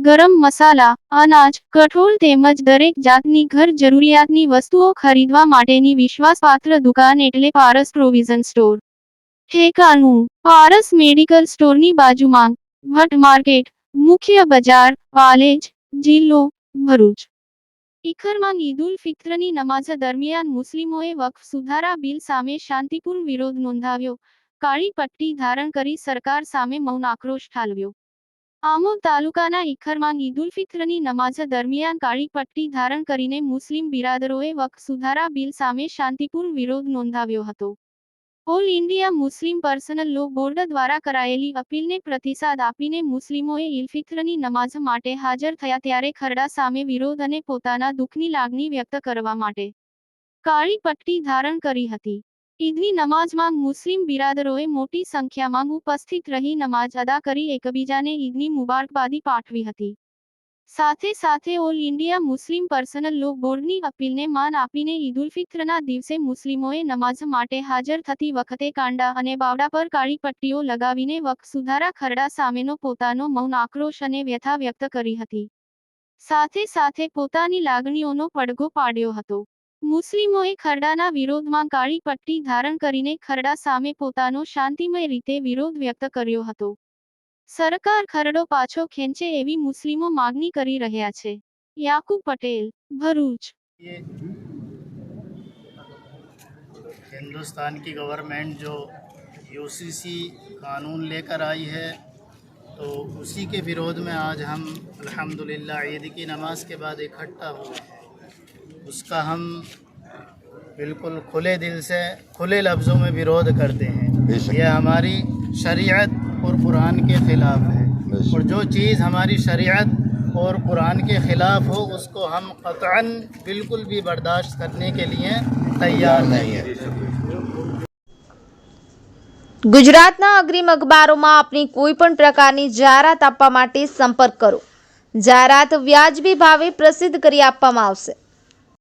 ગરમ મસાલા, અનાજ, કઠોળ તેમજ દરેક જાતની ઘર જરૂરિયાતની વસ્તુઓ ખરીદવા માટેની વિશ્વાસપાત્ર દુકાન એટલે પારસ પ્રોવિઝન સ્ટોર. ઠેકાણું: પારસ મેડિકલ સ્ટોરની બાજુમાં, ભટ્ટ માર્કેટ, મુખ્ય બજાર, પાલેજ, જિલ્લો ભરૂચ. ઇખરમાં ઈદુલ ફિત્રની નમાઝ દરમિયાન મુસ્લિમોએ વક્ફ સુધારા બિલ સામે શાંતિપૂર્ણ વિરોધ નોંધાવ્યો. કાળી પટ્ટી ધારણ કરી સરકાર સામે મૌન આક્રોશ ઠાલવ્યો. આમોદ તાલુકાના ઇખરમાં ઈદુલ ફિત્રની નમાઝ દરમિયાન કાળી પટ્ટી ધારણ કરીને મુસ્લિમ બિરાદરોએ વક્ફ સુધારા બિલ સામે શાંતિપૂર્ણ વિરોધ નોંધાવ્યો હતો. All India Muslim Personal Law Board દ્વારા કરાયેલી અપીલને પ્રતિસાદ આપીને મુસ્લિમોએ ઈદફિત્રની નમાઝ માટે હાજર થયા ત્યારે ખરડા સામે વિરોધ અને પોતાના દુઃખની લાગણી વ્યક્ત કરવા માટે કાળી પટ્ટી ધારણ કરી હતી. ઈદની નમાઝમાં મુસ્લિમ બિરાદરોએ મોટી સંખ્યામાં ઉપસ્થિત રહી નમાઝ અદા કરી એકબીજાને ઈદની મુબારકબાદી પાઠવી હતી. સાથે સાથે All India Muslim Personal Law બોર્ડની અપીલને માન આપીને ઈદુલફિત્રના દિવસે મુસ્લિમોએ નમાઝ માટે હાજર થતી વખતે કાંડા અને બાવડા પર કાળી પટ્ટીઓ લગાવીને વક્ફ સુધારા ખરડા સામેનો પોતાનો મૌન આક્રોશ અને વ્યથા વ્યક્ત કરી હતી. સાથે સાથે પોતાની લાગણીઓનો પડઘો પાડ્યો હતો. મુસ્લિમોએ ખરડાના વિરોધમાં કાળી પટ્ટી ધારણ કરીને ખરડા સામે પોતાનો શાંતિમય રીતે વિરોધ વ્યક્ત કર્યો હતો. સરકાર ખરડો પાછો ખેંચે એવી મુસ્લિમો માગણી કરી રહ્યા છે. યાકુબ પટેલ, ભરૂચ. ये हिंदुस्तान की गवर्नमेंट जो यूसीसी कानून लेकर आई है तो उसी के विरोध में आज हम अल्हम्दुलिल्लाह ईद की नमाज के बाद इकट्ठा हुए हैं। उसका हम बिल्कुल खुले दिल से खुले लफ्ज़ों में विरोध करते हैं। यह हमारी शरीयत और कुरान के ख़िलाफ़ है और जो चीज़ हमारी शरीयत और कुरान के ख़िलाफ़ हो उसको हम क़तअन बिल्कुल भी बर्दाश्त करने के लिए तैयार नहीं है। ગુજરાતના અગ્રીમ અખબારોમાં આપની કોઈ પણ પ્રકારની જાહેરાત આપવા માટે સંપર્ક કરો. જાહેરાત વ્યાજબી ભાવે પ્રસિદ્ધ કરી આપવામાં આવશે.